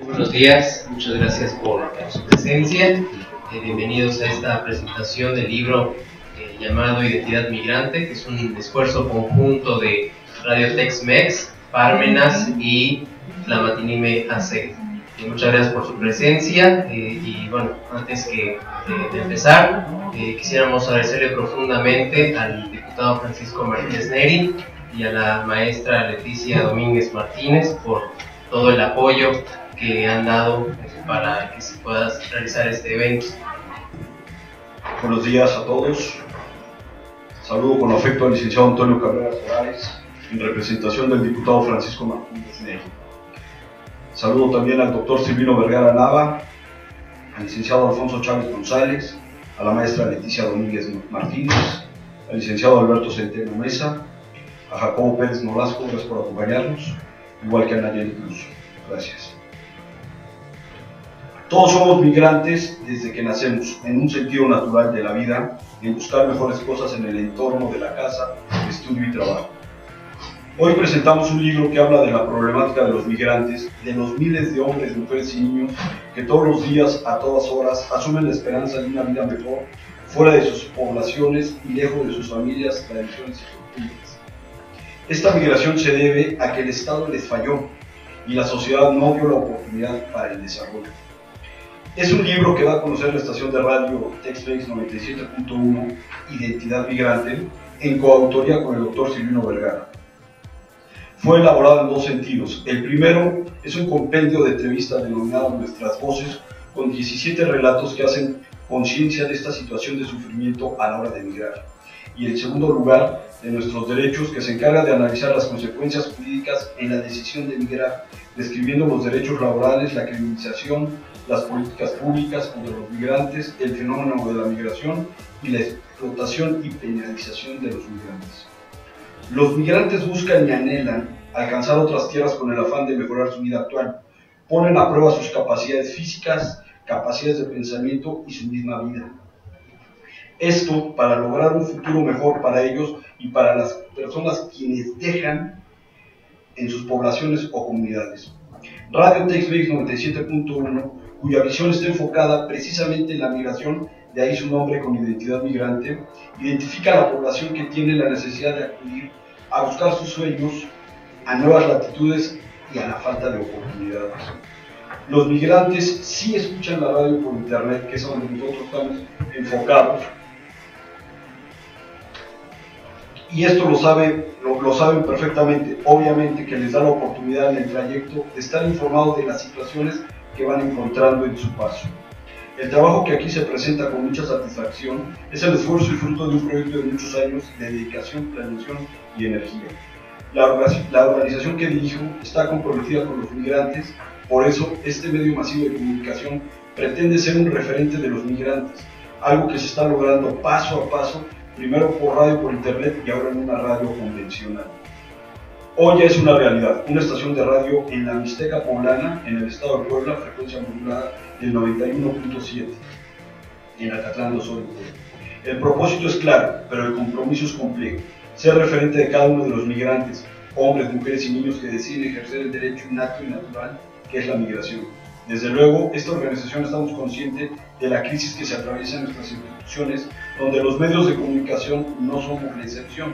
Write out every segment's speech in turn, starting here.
Buenos días, muchas gracias por su presencia. Bienvenidos a esta presentación del libro llamado Identidad Migrante, que es un esfuerzo conjunto de Radio Tex-Mex, Parmenas y Tlamatinime AC. Muchas gracias por su presencia y bueno, antes de empezar, quisiéramos agradecerle profundamente al diputado Francisco Martínez Neri y a la maestra Leticia Domínguez Martínez por todo el apoyo que han dado para que se pueda realizar este evento. Buenos días a todos. Saludo con afecto al licenciado Antonio Cabrera Morales, en representación del diputado Francisco Martínez Neri. Saludo también al doctor Silvino Vergara Nava, al licenciado Alfonso Chávez González, a la maestra Leticia Domínguez Martínez, al licenciado Alberto Centeno Mesa, a Jacobo Pérez Nolasco, gracias por acompañarnos, igual que a Nayeli Cruz. Gracias. Todos somos migrantes desde que nacemos, en un sentido natural de la vida, en buscar mejores cosas en el entorno de la casa, estudio y trabajo. Hoy presentamos un libro que habla de la problemática de los migrantes, de los miles de hombres, mujeres y niños que todos los días, a todas horas, asumen la esperanza de una vida mejor, fuera de sus poblaciones y lejos de sus familias, tradiciones y costumbres. Esta migración se debe a que el Estado les falló y la sociedad no dio la oportunidad para el desarrollo. Es un libro que da a conocer la estación de radio Tex-Mex 97.1, Identidad Migrante, en coautoría con el doctor Silvino Vergara. Fue elaborado en dos sentidos. El primero es un compendio de entrevistas denominado Nuestras Voces, con 17 relatos que hacen conciencia de esta situación de sufrimiento a la hora de migrar. Y en segundo lugar, de Nuestros Derechos, que se encarga de analizar las consecuencias jurídicas en la decisión de migrar, describiendo los derechos laborales, la criminalización, las políticas públicas contra los migrantes, el fenómeno de la migración y la explotación y penalización de los migrantes. Los migrantes buscan y anhelan alcanzar otras tierras con el afán de mejorar su vida actual. Ponen a prueba sus capacidades físicas, capacidades de pensamiento y su misma vida. Esto para lograr un futuro mejor para ellos y para las personas quienes dejan en sus poblaciones o comunidades. Radio Tex-Mex 97.1, cuya visión está enfocada precisamente en la migración, de ahí su nombre con Identidad Migrante, identifica a la población que tiene la necesidad de acudir a buscar sus sueños, a nuevas latitudes y a la falta de oportunidades. Los migrantes sí escuchan la radio por internet, que es donde nosotros estamos enfocados, y esto lo saben perfectamente. Obviamente que les da la oportunidad en el trayecto de estar informados de las situaciones que van encontrando en su paso. El trabajo que aquí se presenta con mucha satisfacción es el esfuerzo y fruto de un proyecto de muchos años de dedicación, planeación y energía. La organización que dirijo está comprometida con los migrantes, por eso este medio masivo de comunicación pretende ser un referente de los migrantes, algo que se está logrando paso a paso, primero por radio, por internet y ahora en una radio convencional. Hoy ya es una realidad, una estación de radio en la Mixteca Poblana, en el estado de Puebla, frecuencia modulada del 91.7, en Acatlán de Osorio. El propósito es claro, pero el compromiso es complejo, ser referente de cada uno de los migrantes, hombres, mujeres y niños que deciden ejercer el derecho innato y natural que es la migración. Desde luego, esta organización estamos conscientes de la crisis que se atraviesa en nuestras instituciones, donde los medios de comunicación no somos la excepción.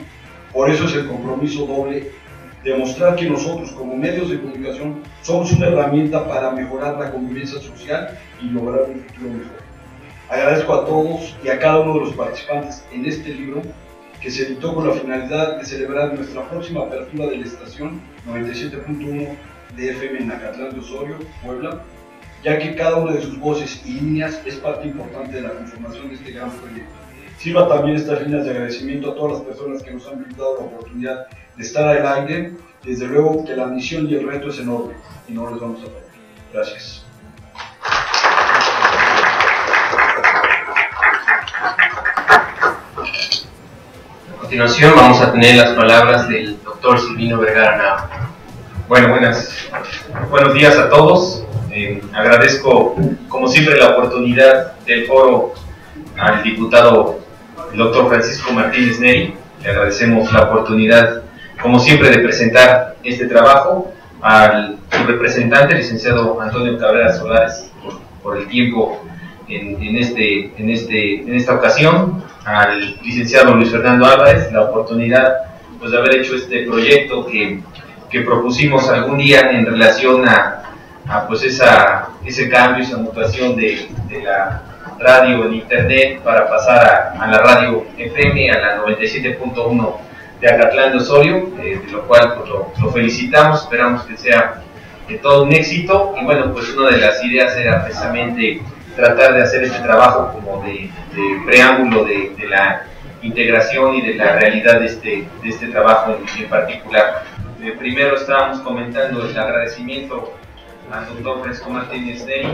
Por eso es el compromiso doble, demostrar que nosotros como medios de comunicación somos una herramienta para mejorar la convivencia social y lograr un futuro mejor. Agradezco a todos y a cada uno de los participantes en este libro, que se editó con la finalidad de celebrar nuestra próxima apertura de la estación 97.1 de FM en Acatlán de Osorio, Puebla, ya que cada una de sus voces y líneas es parte importante de la conformación de este gran proyecto. Sirva también estas líneas de agradecimiento a todas las personas que nos han brindado la oportunidad de estar al aire. Desde luego que la misión y el reto es enorme y no les vamos a perder. Gracias. A continuación vamos a tener las palabras del doctor Silvino Vergara Nava. Bueno, buenos días a todos. Agradezco, como siempre, la oportunidad del foro al diputado el doctor Francisco Martínez Neri. Le agradecemos la oportunidad, como siempre, de presentar este trabajo su representante, licenciado Antonio Cabrera Solares, por el tiempo en esta ocasión, al licenciado Luis Fernando Álvarez, la oportunidad pues, de haber hecho este proyecto que propusimos algún día en relación a pues ese cambio, esa mutación de la radio en internet para pasar a la radio FM, a la 97.1 de Acatlán de Osorio, de lo cual pues, lo felicitamos, esperamos que sea todo un éxito. Y bueno, pues una de las ideas era precisamente tratar de hacer este trabajo como de preámbulo de la integración y de la realidad de este trabajo en particular. Primero estábamos comentando el agradecimiento al doctor Francisco Martínez Neri.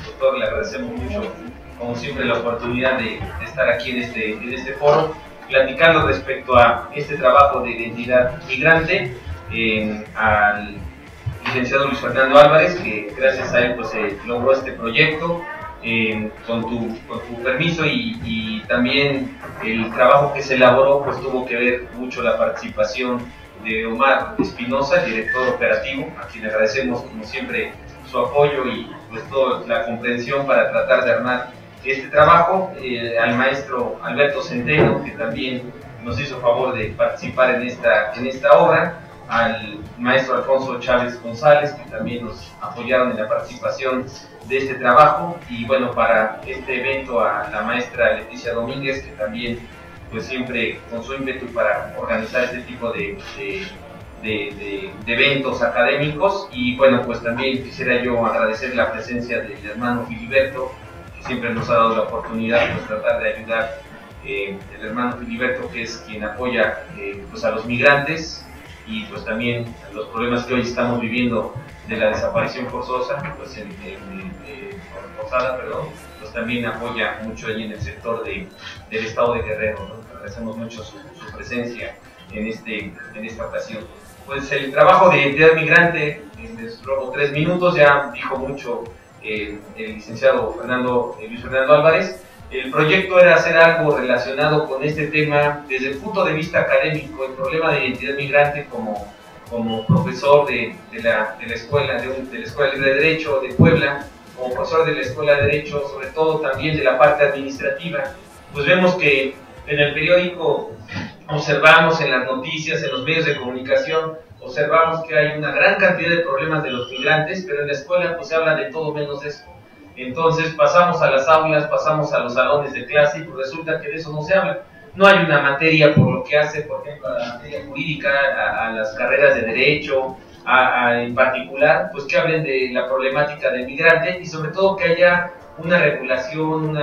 Doctor, le agradecemos mucho, como siempre, la oportunidad de estar aquí en este foro, platicando respecto a este trabajo de identidad migrante, al licenciado Luis Fernando Álvarez, que gracias a él pues, logró este proyecto, con tu permiso, y también el trabajo que se elaboró pues tuvo que ver mucho la participación de Omar Espinosa, el director operativo, a quien agradecemos como siempre su apoyo y pues toda la comprensión para tratar de armar este trabajo, al maestro Alberto Centeno, que también nos hizo favor de participar en esta obra, al maestro Alfonso Chávez González, que también nos apoyaron en la participación de este trabajo, y bueno, para este evento a la maestra Leticia Domínguez, que también pues siempre con su ímpetu para organizar este tipo de eventos académicos. Y bueno, pues también quisiera yo agradecer la presencia del hermano Filiberto, que siempre nos ha dado la oportunidad de tratar de ayudar, el hermano Filiberto, que es quien apoya pues a los migrantes, y pues también los problemas que hoy estamos viviendo de la desaparición forzosa, pues forzada, perdón, pues también apoya mucho allí en el sector del estado de Guerrero, ¿no? Agradecemos mucho su presencia en esta ocasión. Pues el trabajo de identidad migrante, les robo 3 minutos, ya dijo mucho el licenciado Luis Fernando Álvarez. El proyecto era hacer algo relacionado con este tema desde el punto de vista académico, el problema de identidad migrante como profesor de la Escuela Libre de Derecho de Puebla, como profesor de la Escuela de Derecho, sobre todo también de la parte administrativa. Pues vemos que en el periódico observamos, en las noticias, en los medios de comunicación, observamos que hay una gran cantidad de problemas de los migrantes, pero en la escuela pues se habla de todo menos de eso. Entonces pasamos a las aulas, pasamos a los salones de clase y pues resulta que de eso no se habla. No hay una materia, por lo que hace, por ejemplo, a la materia jurídica, a las carreras de derecho, en particular, pues que hablen de la problemática del migrante, y sobre todo que haya una regulación,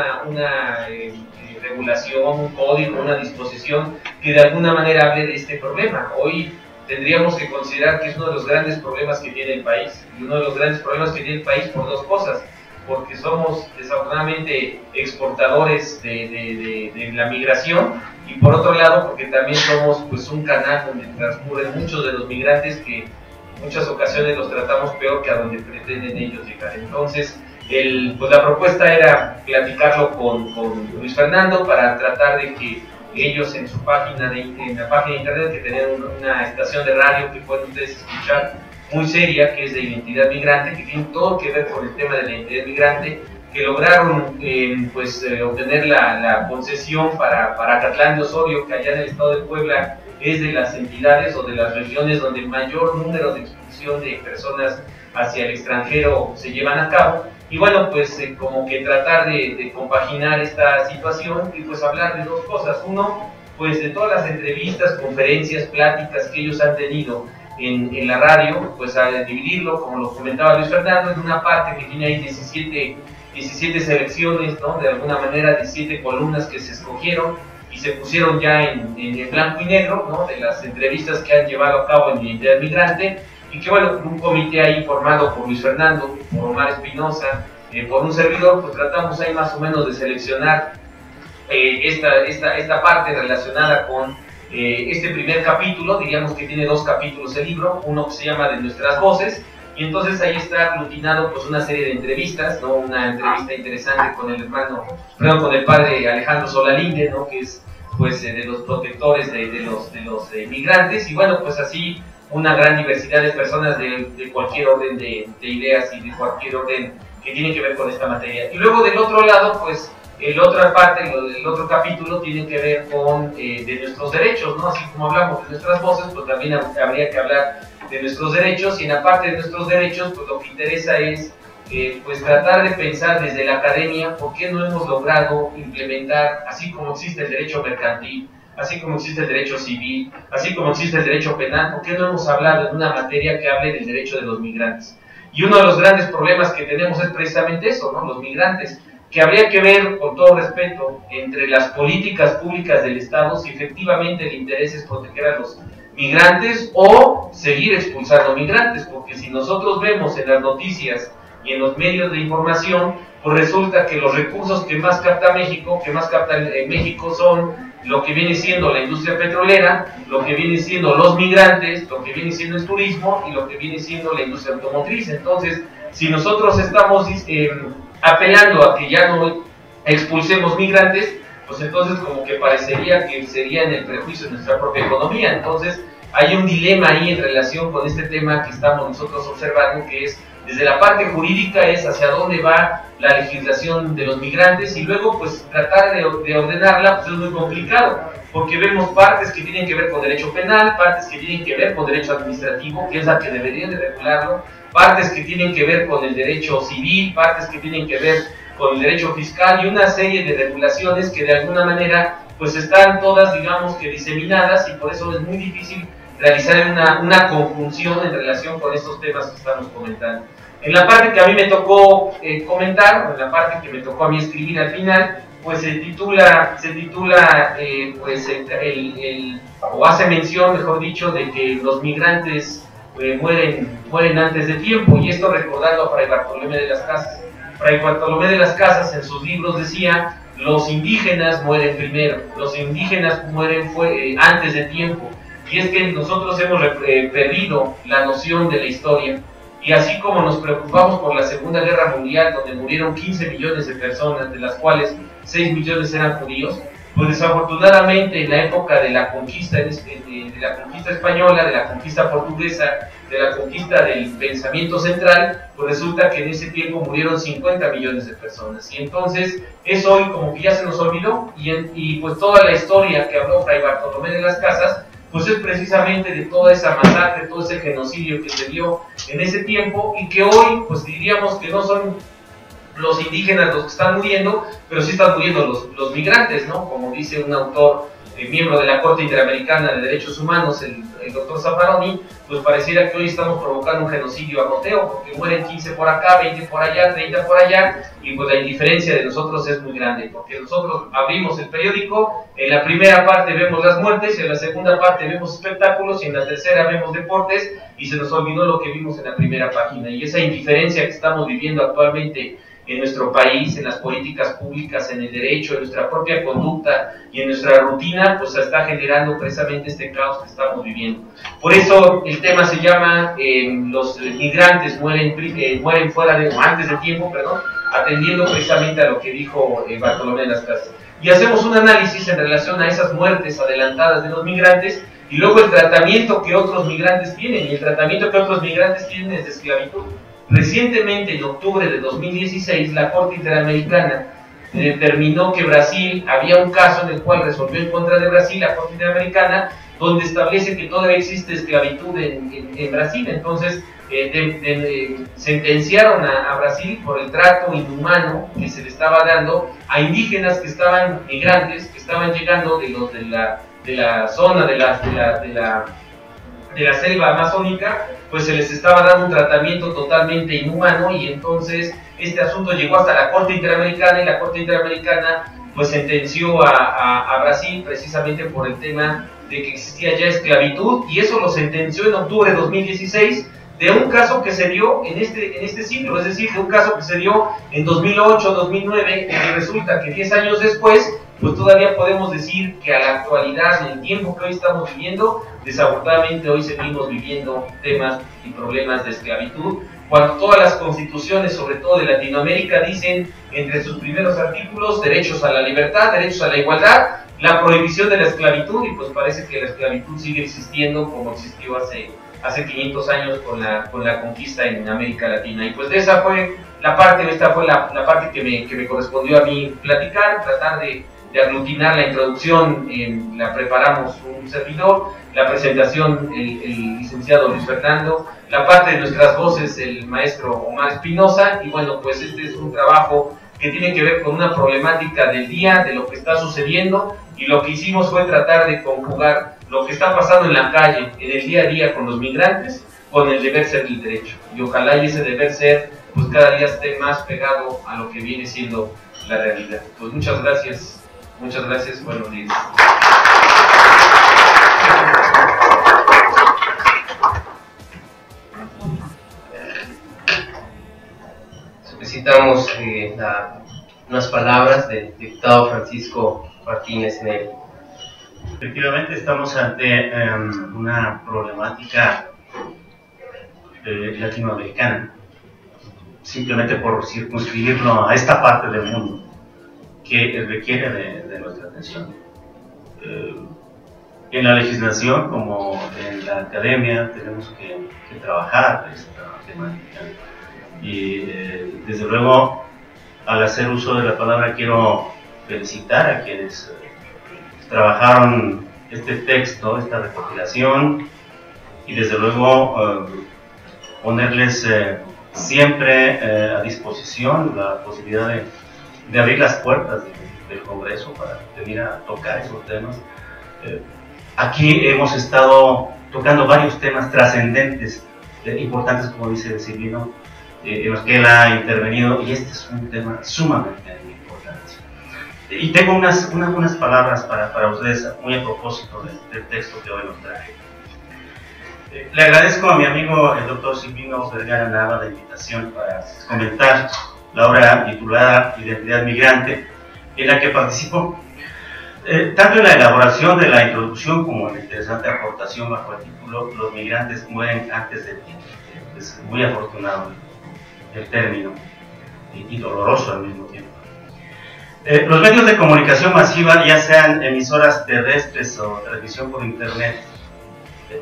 regulación, un código, una disposición que de alguna manera hable de este problema. Hoy tendríamos que considerar que es uno de los grandes problemas que tiene el país, y uno de los grandes problemas que tiene el país por 2 cosas: porque somos desafortunadamente exportadores de la migración, y por otro lado porque también somos pues un canal donde transcurren muchos de los migrantes que en muchas ocasiones los tratamos peor que a donde pretenden ellos llegar. Entonces pues la propuesta era platicarlo con Luis Fernando para tratar de que ellos en su página en la página de internet, que tenían una estación de radio que pueden ustedes escuchar, muy seria, que es de identidad migrante, que tiene todo que ver con el tema de la identidad migrante, que lograron obtener la concesión para Acatlán de Osorio, que allá en el estado de Puebla es de las entidades o de las regiones donde el mayor número de expulsión de personas hacia el extranjero se llevan a cabo. Y bueno, pues como que tratar de compaginar esta situación y pues hablar de 2 cosas. Uno, pues de todas las entrevistas, conferencias, pláticas que ellos han tenido en la radio, pues a dividirlo, como lo comentaba Luis Fernando, en una parte que tiene ahí 17 selecciones, ¿no? De alguna manera 17 columnas que se escogieron y se pusieron ya en blanco y negro, ¿no? De las entrevistas que han llevado a cabo en Identidad Migrante, y que bueno, un comité ahí formado por Luis Fernando, por Omar Espinosa, por un servidor, pues tratamos ahí más o menos de seleccionar esta parte relacionada con este primer capítulo. Diríamos que tiene 2 capítulos el libro, uno que se llama De Nuestras Voces, y entonces ahí está aglutinado pues una serie de entrevistas, ¿no? Una entrevista interesante con con el padre Alejandro Solalinde, ¿no? Que es pues de los protectores de los migrantes, y bueno, pues así una gran diversidad de personas de cualquier orden de ideas y de cualquier orden que tiene que ver con esta materia. Y luego del otro lado, pues el otra parte, el otro capítulo tiene que ver con de nuestros derechos, ¿no? Así como hablamos de nuestras voces, pues también habría que hablar de nuestros derechos, y en la parte de nuestros derechos, pues lo que interesa es pues tratar de pensar desde la academia por qué no hemos logrado implementar, así como existe el derecho mercantil, así como existe el derecho civil, así como existe el derecho penal, por qué no hemos hablado en una materia que hable del derecho de los migrantes. Y uno de los grandes problemas que tenemos es precisamente eso, ¿no? Los migrantes, que habría que ver, con todo respeto, entre las políticas públicas del Estado, si efectivamente el interés es proteger a los migrantes o seguir expulsando migrantes, porque si nosotros vemos en las noticias y en los medios de información, pues resulta que los recursos que más capta México, México son lo que viene siendo la industria petrolera, lo que viene siendo los migrantes, lo que viene siendo el turismo y lo que viene siendo la industria automotriz. Entonces, si nosotros estamos apelando a que ya no expulsemos migrantes, pues entonces como que parecería que sería en el perjuicio de nuestra propia economía. Entonces, hay un dilema ahí en relación con este tema que estamos nosotros observando, que es desde la parte jurídica, es hacia dónde va la legislación de los migrantes, y luego pues tratar de ordenarla pues es muy complicado, porque vemos partes que tienen que ver con derecho penal, partes que tienen que ver con derecho administrativo, que es la que debería de regularlo, partes que tienen que ver con el derecho civil, partes que tienen que ver con el derecho fiscal, y una serie de regulaciones que de alguna manera pues están todas, digamos, que diseminadas, y por eso es muy difícil realizar una conjunción en relación con estos temas que estamos comentando. En la parte que a mí me tocó comentar, o en la parte que me tocó a mí escribir al final, pues se titula pues o hace mención, mejor dicho, de que los migrantes mueren antes de tiempo, y esto recordando a Fray Bartolomé de las Casas. Fray Bartolomé de las Casas en sus libros decía: los indígenas mueren primero, los indígenas mueren antes de tiempo. Y es que nosotros hemos perdido la noción de la historia, y así como nos preocupamos por la Segunda Guerra Mundial, donde murieron 15 millones de personas, de las cuales 6 millones eran judíos, pues desafortunadamente en la época de la conquista, de la conquista española, de la conquista portuguesa, de la conquista del pensamiento central, pues resulta que en ese tiempo murieron 50 millones de personas, y entonces eso hoy como que ya se nos olvidó, y pues toda la historia que habló Fray Bartolomé de las Casas, pues es precisamente de toda esa masacre, todo ese genocidio que se dio en ese tiempo, y que hoy pues diríamos que no son los indígenas los que están muriendo, pero sí están muriendo los migrantes, ¿no? Como dice un autor, miembro de la Corte Interamericana de Derechos Humanos, el doctor Zaffaroni, pues pareciera que hoy estamos provocando un genocidio a goteo, porque mueren 15 por acá, 20 por allá, 30 por allá, y pues la indiferencia de nosotros es muy grande, porque nosotros abrimos el periódico, en la primera parte vemos las muertes, en la segunda parte vemos espectáculos, y en la tercera vemos deportes, y se nos olvidó lo que vimos en la primera página. Y esa indiferencia que estamos viviendo actualmente en nuestro país, en las políticas públicas, en el derecho, en nuestra propia conducta y en nuestra rutina, pues está generando precisamente este caos que estamos viviendo. Por eso el tema se llama los migrantes mueren fuera o antes de tiempo, atendiendo precisamente a lo que dijo Bartolomé de las Casas. Y hacemos un análisis en relación a esas muertes adelantadas de los migrantes, y luego el tratamiento que otros migrantes tienen, y el tratamiento que otros migrantes tienen es de esclavitud. Recientemente, en octubre de 2016, la Corte Interamericana determinó que Brasil, había un caso en el cual resolvió en contra de Brasil, la Corte Interamericana, donde establece que todavía existe esclavitud en Brasil. Entonces, sentenciaron a Brasil por el trato inhumano que se le estaba dando a indígenas que estaban migrantes, que estaban llegando de la zona de la selva amazónica, pues se les estaba dando un tratamiento totalmente inhumano, y entonces este asunto llegó hasta la Corte Interamericana, y la Corte Interamericana pues sentenció a Brasil precisamente por el tema de que existía ya esclavitud, y eso lo sentenció en octubre de 2016 de un caso que se dio en este siglo, es decir, de un caso que se dio en 2008, 2009, y resulta que 10 años después, pues todavía podemos decir que a la actualidad, en el tiempo que hoy estamos viviendo, desafortunadamente hoy seguimos viviendo temas y problemas de esclavitud, cuando todas las constituciones, sobre todo de Latinoamérica, dicen entre sus primeros artículos derechos a la libertad, derechos a la igualdad, la prohibición de la esclavitud, y pues parece que la esclavitud sigue existiendo como existió hace hace 500 años con la conquista en América Latina. Y pues esa fue la parte, esta fue la parte que me correspondió a mí platicar, tratar de aglutinar. La introducción la preparamos un servidor, la presentación el licenciado Luis Fernando, la parte de nuestras voces el maestro Omar Espinosa, y bueno, pues este es un trabajo que tiene que ver con una problemática del día, de lo que está sucediendo, y lo que hicimos fue tratar de conjugar lo que está pasando en la calle, en el día a día con los migrantes, con el deber ser del derecho, y ojalá y ese deber ser pues cada día esté más pegado a lo que viene siendo la realidad. Pues muchas gracias, buenos días. Solicitamos unas palabras del diputado Francisco Martínez Neri. Efectivamente estamos ante una problemática latinoamericana, simplemente por circunscribirlo a esta parte del mundo que requiere de nuestra atención. En la legislación como en la academia tenemos que trabajar esta temática y desde luego al hacer uso de la palabra quiero felicitar a quienes trabajaron este texto, esta recopilación, y desde luego ponerles siempre a disposición la posibilidad de abrir las puertas del Congreso para venir a tocar esos temas. Aquí hemos estado tocando varios temas trascendentes, importantes, como dice Silvino, en los que él ha intervenido, y este es un tema sumamente importante. Y tengo unas palabras para ustedes muy a propósito del texto que hoy nos traje. Le agradezco a mi amigo el doctor Silvino Vergara Nava la invitación para comentar la obra titulada Identidad Migrante, en la que participó, tanto en la elaboración de la introducción como en la interesante aportación bajo el título Los migrantes mueren antes del tiempo. Es muy afortunado el término y doloroso al mismo tiempo. Los medios de comunicación masiva, ya sean emisoras terrestres o transmisión por internet,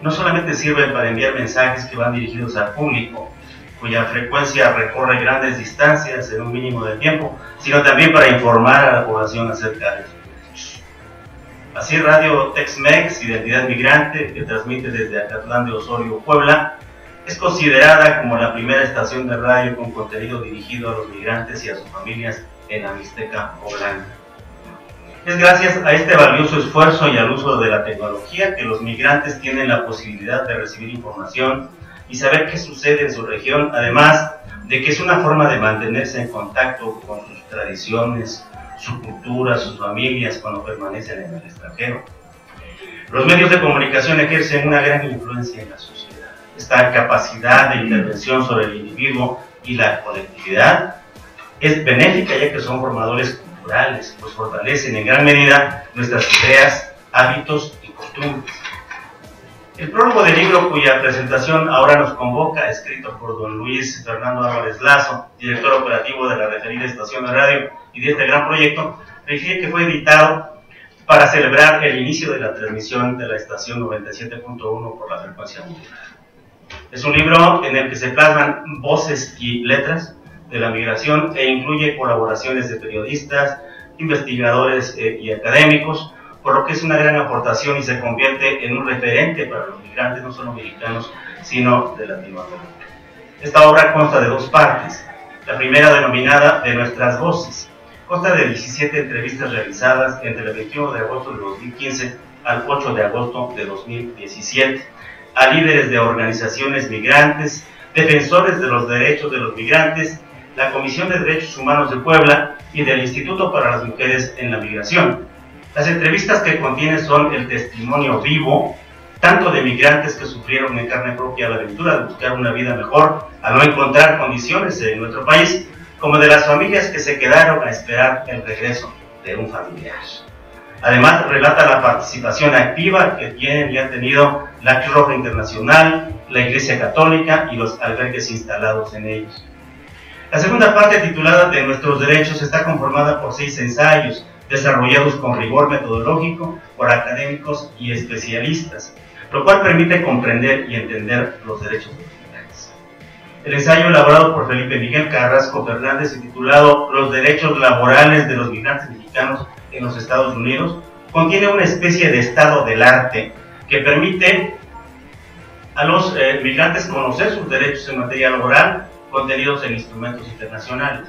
no solamente sirven para enviar mensajes que van dirigidos al público, cuya frecuencia recorre grandes distancias en un mínimo de tiempo, sino también para informar a la población acerca de sus derechos. Así, Radio Tex-Mex, Identidad Migrante, que transmite desde Acatlán de Osorio, Puebla, es considerada como la primera estación de radio con contenido dirigido a los migrantes y a sus familias en la Mixteca poblana. Es gracias a este valioso esfuerzo y al uso de la tecnología que los migrantes tienen la posibilidad de recibir información y saber qué sucede en su región, además de que es una forma de mantenerse en contacto con sus tradiciones, su cultura, sus familias cuando permanecen en el extranjero. Los medios de comunicación ejercen una gran influencia en la sociedad. Esta capacidad de intervención sobre el individuo y la colectividad es benéfica, ya que son formadores culturales, pues fortalecen en gran medida nuestras ideas, hábitos y costumbres. El prólogo del libro, cuya presentación ahora nos convoca, escrito por don Luis Fernando Álvarez Lazo, director operativo de la referida estación de radio y de este gran proyecto, refiere que fue editado para celebrar el inicio de la transmisión de la estación 97.1 por la frecuencia mundial. Es un libro en el que se plasman voces y letras de la migración e incluye colaboraciones de periodistas, investigadores y académicos, por lo que es una gran aportación y se convierte en un referente para los migrantes, no solo mexicanos, sino de Latinoamérica. Esta obra consta de dos partes. La primera, denominada De Nuestras Voces, consta de 17 entrevistas realizadas entre el 21 de agosto de 2015 al 8 de agosto de 2017 a líderes de organizaciones migrantes, defensores de los derechos de los migrantes, la Comisión de Derechos Humanos de Puebla y del Instituto para las Mujeres en la Migración. Las entrevistas que contiene son el testimonio vivo, tanto de migrantes que sufrieron en carne propia la aventura de buscar una vida mejor al no encontrar condiciones en nuestro país, como de las familias que se quedaron a esperar el regreso de un familiar. Además, relata la participación activa que tienen y han tenido la Cruz Roja Internacional, la Iglesia Católica y los albergues instalados en ellos. La segunda parte, titulada De Nuestros Derechos, está conformada por 6 ensayos desarrollados con rigor metodológico por académicos y especialistas, lo cual permite comprender y entender los derechos de los migrantes. El ensayo elaborado por Felipe Miguel Carrasco Fernández y titulado Los derechos laborales de los migrantes mexicanos en los Estados Unidos contiene una especie de estado del arte que permite a los migrantes conocer sus derechos en materia laboral contenidos en instrumentos internacionales.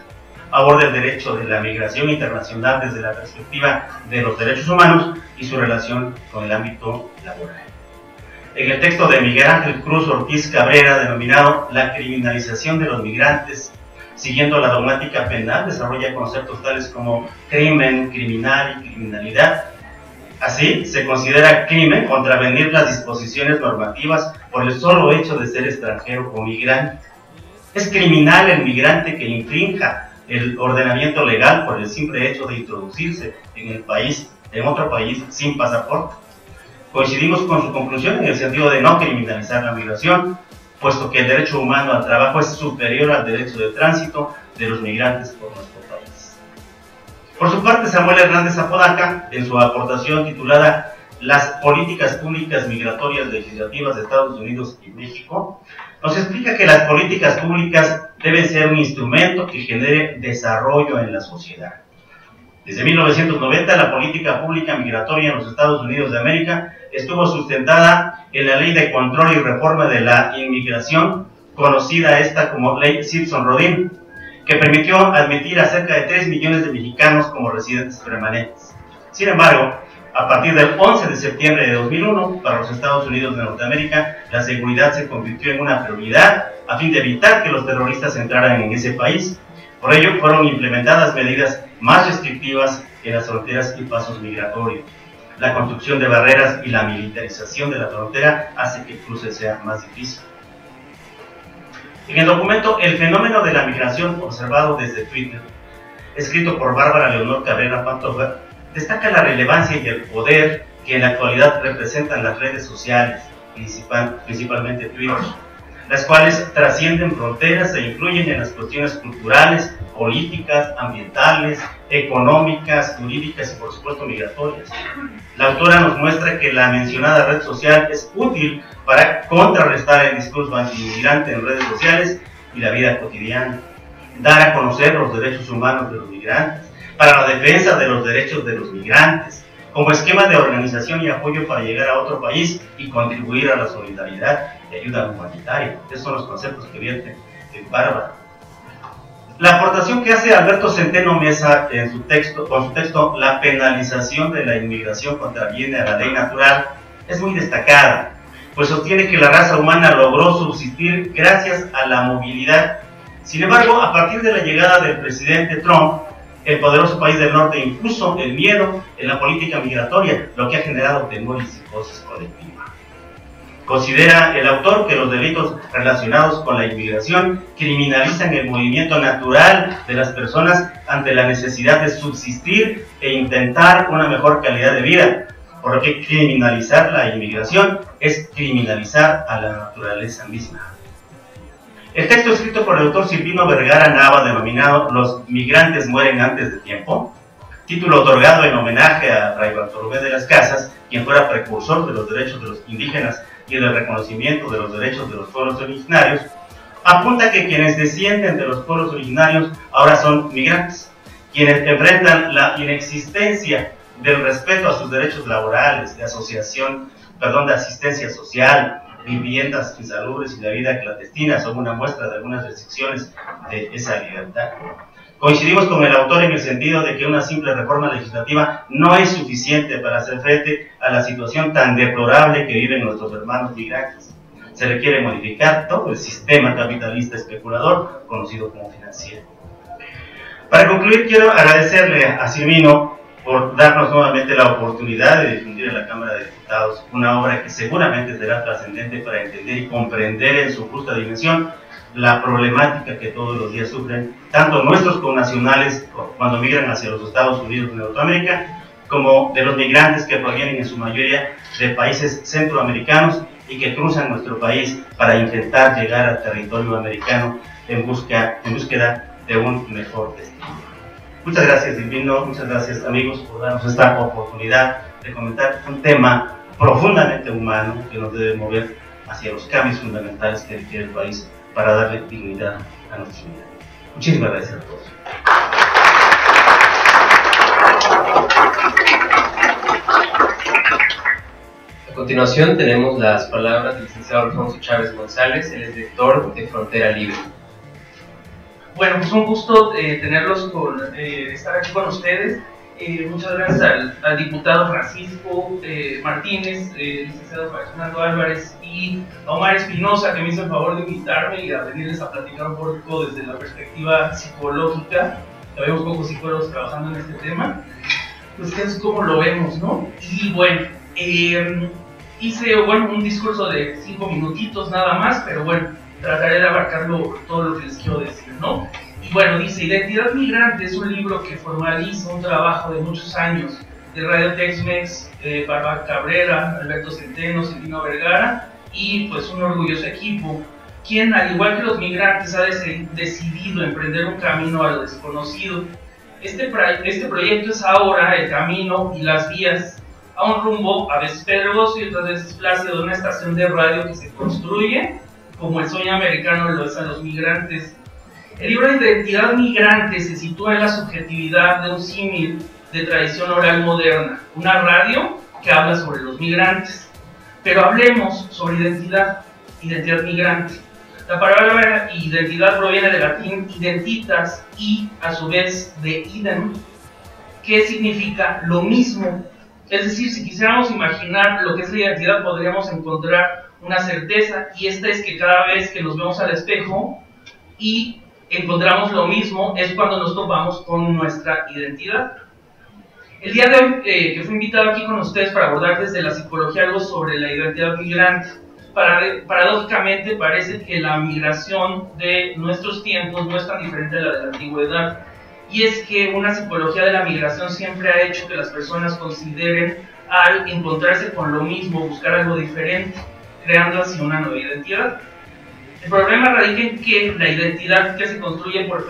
Aborda el derecho de la migración internacional desde la perspectiva de los derechos humanos y su relación con el ámbito laboral. En el texto de Miguel Ángel Cruz Ortiz Cabrera, denominado La criminalización de los migrantes, siguiendo la dogmática penal, desarrolla conceptos tales como crimen, criminal y criminalidad. Así, se considera crimen contravenir las disposiciones normativas por el solo hecho de ser extranjero o migrante. Es criminal el migrante que infrinja el ordenamiento legal por el simple hecho de introducirse en otro país sin pasaporte. Coincidimos con su conclusión en el sentido de no criminalizar la migración, puesto que el derecho humano al trabajo es superior al derecho de tránsito de los migrantes por nuestro país. Por su parte, Samuel Hernández Apodaca, en su aportación titulada Las políticas públicas migratorias legislativas de Estados Unidos y México, nos explica que las políticas públicas deben ser un instrumento que genere desarrollo en la sociedad. Desde 1990, la política pública migratoria en los Estados Unidos de América estuvo sustentada en la Ley de Control y Reforma de la Inmigración, conocida esta como Ley Simpson-Rodin, que permitió admitir a cerca de 3 millones de mexicanos como residentes permanentes. Sin embargo, a partir del 11 de septiembre de 2001, para los Estados Unidos de Norteamérica, la seguridad se convirtió en una prioridad a fin de evitar que los terroristas entraran en ese país. Por ello, fueron implementadas medidas más restrictivas en las fronteras y pasos migratorios. La construcción de barreras y la militarización de la frontera hace que el cruce sea más difícil. En el documento El fenómeno de la migración observado desde Twitter, escrito por Bárbara Leonor Cabrera Pantoja, destaca la relevancia y el poder que en la actualidad representan las redes sociales, principalmente Twitter, las cuales trascienden fronteras e influyen en las cuestiones culturales, políticas, ambientales, económicas, jurídicas y por supuesto migratorias. La autora nos muestra que la mencionada red social es útil para contrarrestar el discurso anti-inmigrante en redes sociales y la vida cotidiana, dar a conocer los derechos humanos de los migrantes, para la defensa de los derechos de los migrantes, como esquema de organización y apoyo para llegar a otro país y contribuir a la solidaridad y ayuda humanitaria. Esos son los conceptos que vierte Bárbara. La aportación que hace Alberto Centeno Mesa en su texto, con su texto La penalización de la inmigración contraviene a la ley natural, es muy destacada, pues sostiene que la raza humana logró subsistir gracias a la movilidad. Sin embargo, a partir de la llegada del presidente Trump, el poderoso país del norte impuso el miedo en la política migratoria, lo que ha generado temor y psicosis colectiva. Considera el autor que los delitos relacionados con la inmigración criminalizan el movimiento natural de las personas ante la necesidad de subsistir e intentar una mejor calidad de vida, por lo que criminalizar la inmigración es criminalizar a la naturaleza misma. El texto escrito por el autor Silvino Vergara Nava, denominado Los migrantes mueren antes de tiempo, título otorgado en homenaje a Fray Bartolomé de las Casas, quien fuera precursor de los derechos de los indígenas y del reconocimiento de los derechos de los pueblos originarios, apunta que quienes descienden de los pueblos originarios ahora son migrantes, quienes enfrentan la inexistencia del respeto a sus derechos laborales, de asistencia social, viviendas insalubres y la vida clandestina son una muestra de algunas restricciones de esa libertad. Coincidimos con el autor en el sentido de que una simple reforma legislativa no es suficiente para hacer frente a la situación tan deplorable que viven nuestros hermanos migrantes. Se requiere modificar todo el sistema capitalista especulador conocido como financiero. Para concluir, quiero agradecerle a Silvino por darnos nuevamente la oportunidad de difundir en la Cámara de Diputados una obra que seguramente será trascendente para entender y comprender en su justa dimensión la problemática que todos los días sufren tanto nuestros connacionales cuando migran hacia los Estados Unidos de Norteamérica, como de los migrantes que provienen en su mayoría de países centroamericanos y que cruzan nuestro país para intentar llegar al territorio americano en búsqueda de un mejor destino. Muchas gracias, Silvino, muchas gracias, amigos, por darnos esta oportunidad de comentar un tema profundamente humano que nos debe mover hacia los cambios fundamentales que requiere el país para darle dignidad a nuestra vida. Muchísimas gracias a todos. A continuación tenemos las palabras del licenciado Alfonso Chávez González, el director de Frontera Libre. Bueno, pues un gusto estar aquí con ustedes. Muchas gracias al diputado Francisco Martínez, licenciado Fernando Álvarez y a Omar Espinosa, que me hizo el favor de invitarme y a venirles a platicar un poco desde la perspectiva psicológica. Habemos pocos psicólogos trabajando en este tema. Pues que es como lo vemos, ¿no? Y bueno, hice un discurso de 5 minutitos nada más, pero bueno, trataré de abarcarlo todo lo que les quiero decir, ¿no? Y bueno, dice: Identidad Migrante es un libro que formaliza un trabajo de muchos años de Radio Tex-Mex, Bárbara Cabrera, Alberto Centeno, Silvino Vergara y pues un orgulloso equipo, quien al igual que los migrantes ha decidido emprender un camino a lo desconocido. Este proyecto es ahora el camino y las vías a un rumbo a veces pedregoso y otras veces plácido de una estación de radio que se construye como el sueño americano lo es a los migrantes. El libro de Identidad Migrante se sitúa en la subjetividad de un símil de tradición oral moderna, una radio que habla sobre los migrantes. Pero hablemos sobre identidad migrante. La palabra identidad proviene del latín identitas y a su vez de idem, que significa lo mismo. Es decir, si quisiéramos imaginar lo que es la identidad, podríamos encontrar una certeza, y esta es que cada vez que nos vemos al espejo y encontramos lo mismo, es cuando nos topamos con nuestra identidad. El día de hoy que fui invitado aquí con ustedes para abordar desde la psicología algo sobre la identidad migrante, paradójicamente parece que la migración de nuestros tiempos no es tan diferente a la de la antigüedad, y es que una psicología de la migración siempre ha hecho que las personas consideren al encontrarse con lo mismo, buscar algo diferente, creando así una nueva identidad. El problema radica en que la identidad que se construye por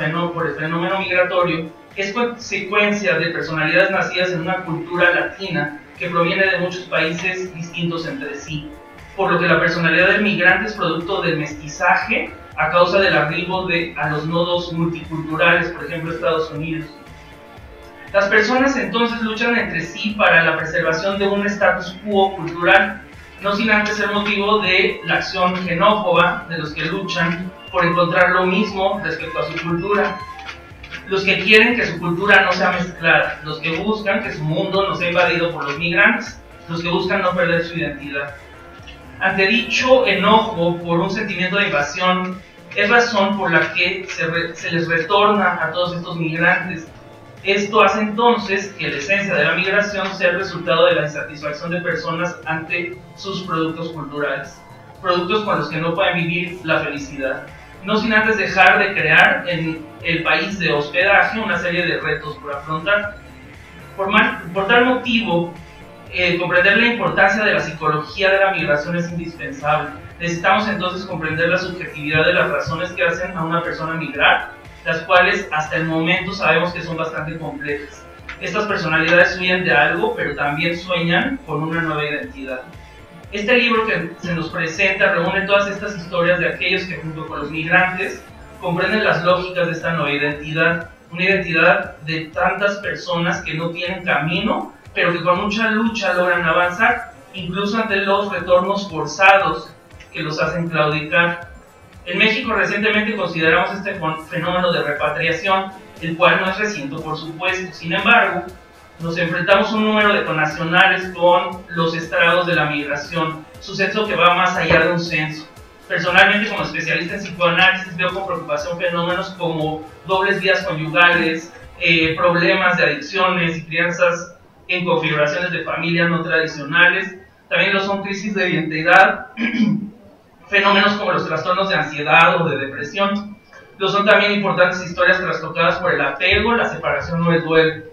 el fenómeno migratorio es consecuencia de personalidades nacidas en una cultura latina que proviene de muchos países distintos entre sí, por lo que la personalidad del migrante es producto del mestizaje a causa del arribo a los nodos multiculturales, por ejemplo Estados Unidos. Las personas entonces luchan entre sí para la preservación de un status quo cultural, no sin antes ser motivo de la acción xenófoba de los que luchan por encontrar lo mismo respecto a su cultura. Los que quieren que su cultura no sea mezclada, los que buscan que su mundo no sea invadido por los migrantes, los que buscan no perder su identidad. Ante dicho enojo por un sentimiento de invasión, es razón por la que se les retorna a todos estos migrantes. Esto hace entonces que la esencia de la migración sea el resultado de la insatisfacción de personas ante sus productos culturales, productos con los que no pueden vivir la felicidad, no sin antes dejar de crear en el país de hospedaje una serie de retos por afrontar. Por tal motivo, comprender la importancia de la psicología de la migración es indispensable. Necesitamos entonces comprender la subjetividad de las razones que hacen a una persona migrar, las cuales hasta el momento sabemos que son bastante complejas. Estas personalidades huyen de algo, pero también sueñan con una nueva identidad. Este libro que se nos presenta reúne todas estas historias de aquellos que junto con los migrantes comprenden las lógicas de esta nueva identidad, una identidad de tantas personas que no tienen camino, pero que con mucha lucha logran avanzar, incluso ante los retornos forzados que los hacen claudicar. En México recientemente consideramos este fenómeno de repatriación, el cual no es reciente por supuesto. Sin embargo, nos enfrentamos a un número de connacionales con los estragos de la migración, suceso que va más allá de un censo. Personalmente, como especialista en psicoanálisis, veo con preocupación fenómenos como dobles vidas conyugales, problemas de adicciones y crianzas en configuraciones de familias no tradicionales. También lo son crisis de identidad, fenómenos como los trastornos de ansiedad o de depresión. Lo son también importantes historias trastocadas por el apego, la separación o el duelo,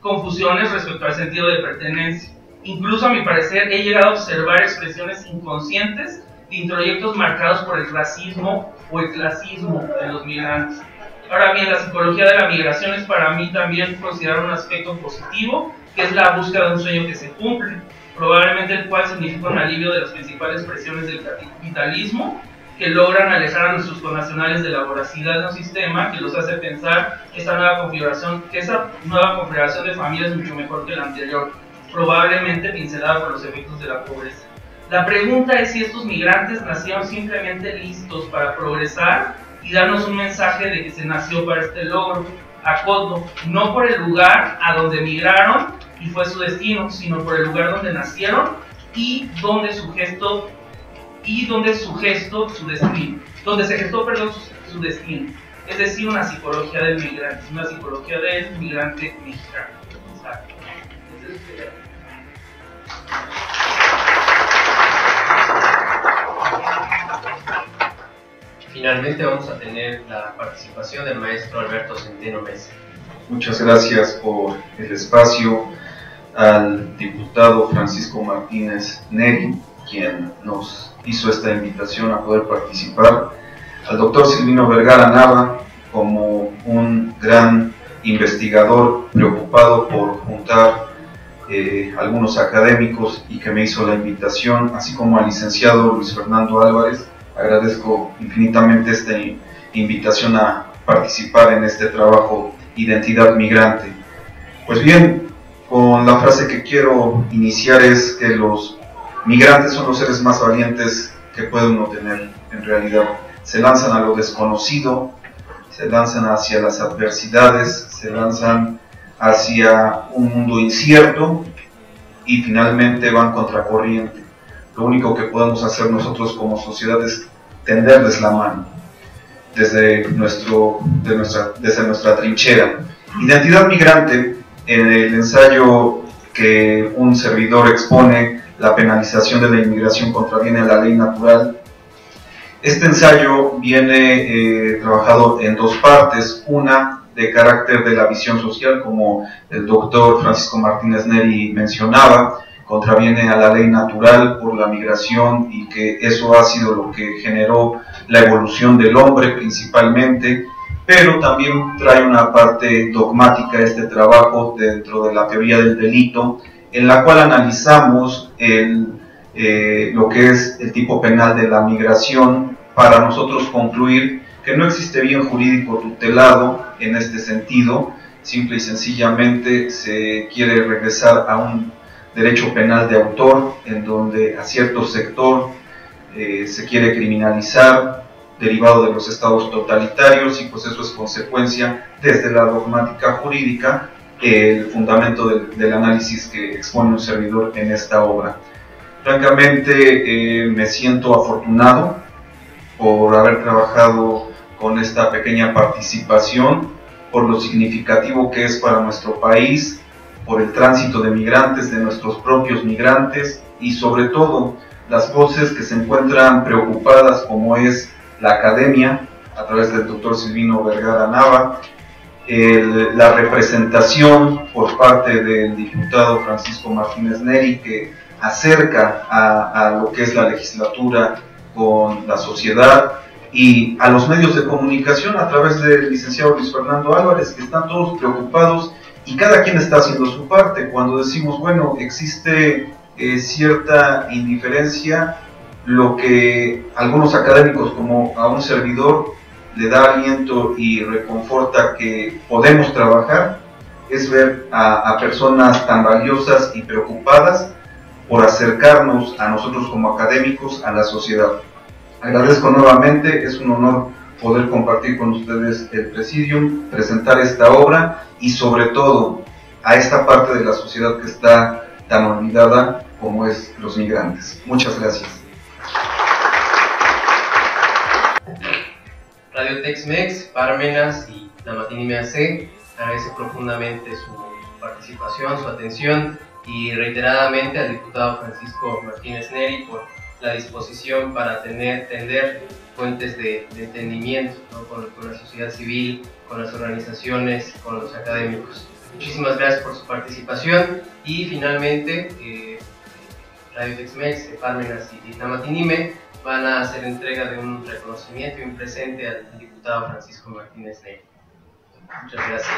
confusiones respecto al sentido de pertenencia. Incluso, a mi parecer, he llegado a observar expresiones inconscientes de introyectos marcados por el racismo o el clasismo de los migrantes. Ahora bien, la psicología de la migración es para mí también considerar un aspecto positivo, que es la búsqueda de un sueño que se cumple. probablemente el cual significa un alivio de las principales presiones del capitalismo, que logran alejar a nuestros connacionales de la voracidad de un sistema que los hace pensar que esa nueva configuración de familia es mucho mejor que la anterior, probablemente pincelada por los efectos de la pobreza. La pregunta es si estos migrantes nacieron simplemente listos para progresar y darnos un mensaje de que se nació para este logro, acoto, no por el lugar a donde migraron y fue su destino, sino por el lugar donde nacieron y donde su gesto su destino, donde se gestó, perdón, su destino, es decir, una psicología del migrante, una psicología del migrante mexicano. Exacto. Finalmente vamos a tener la participación del maestro Alberto Centeno Mesa. Muchas gracias por el espacio al diputado Francisco Martínez Neri, quien nos hizo esta invitación a poder participar, al doctor Silvino Vergara Nava, como un gran investigador preocupado por juntar algunos académicos y que me hizo la invitación, así como al licenciado Luis Fernando Álvarez. Agradezco infinitamente esta invitación a participar en este trabajo Identidad Migrante. Pues bien, con la frase que quiero iniciar es que los migrantes son los seres más valientes que puede uno tener en realidad. Se lanzan a lo desconocido, se lanzan hacia las adversidades, se lanzan hacia un mundo incierto y finalmente van contracorriente. Lo único que podemos hacer nosotros como sociedad es tenderles la mano desde nuestra trinchera. Identidad Migrante, en el ensayo que un servidor expone, la penalización de la inmigración contraviene a la ley natural. Este ensayo viene trabajado en dos partes, una de carácter de la visión social, como el doctor Francisco Martínez Neri mencionaba, contraviene a la ley natural por la migración y que eso ha sido lo que generó la evolución del hombre principalmente, pero también trae una parte dogmática este trabajo dentro de la teoría del delito, en la cual analizamos lo que es el tipo penal de la migración para nosotros concluir que no existe bien jurídico tutelado en este sentido, simple y sencillamente se quiere regresar a un derecho penal de autor en donde a cierto sector se quiere criminalizar derivado de los estados totalitarios y pues eso es consecuencia desde la dogmática jurídica el fundamento del análisis que expone un servidor en esta obra. Francamente me siento afortunado por haber trabajado con esta pequeña participación, por lo significativo que es para nuestro país, por el tránsito de migrantes, de nuestros propios migrantes y sobre todo las voces que se encuentran preocupadas como es la academia a través del doctor Silvino Vergara Nava, la representación por parte del diputado Francisco Martínez Neri que acerca a lo que es la legislatura con la sociedad y a los medios de comunicación a través del licenciado Luis Fernando Álvarez, que están todos preocupados y cada quien está haciendo su parte. Cuando decimos, bueno, existe cierta indiferencia, lo que algunos académicos como a un servidor le da aliento y reconforta que podemos trabajar, es ver a personas tan valiosas y preocupadas por acercarnos a nosotros como académicos, a la sociedad. Agradezco nuevamente, es un honor poder compartir con ustedes el Presidium, presentar esta obra y sobre todo a esta parte de la sociedad que está tan olvidada como es los migrantes. Muchas gracias. Radio Tex-Mex, Parmenas y Namatinime AC agradece profundamente su participación, su atención y reiteradamente al diputado Francisco Martínez Neri por la disposición para tender fuentes de entendimiento, ¿no? con la sociedad civil, con las organizaciones, con los académicos. Muchísimas gracias por su participación y finalmente Radio Tex-Mex, Parmenas y Namatinime van a hacer entrega de un reconocimiento y un presente al diputado Francisco Martínez Neri. Muchas gracias.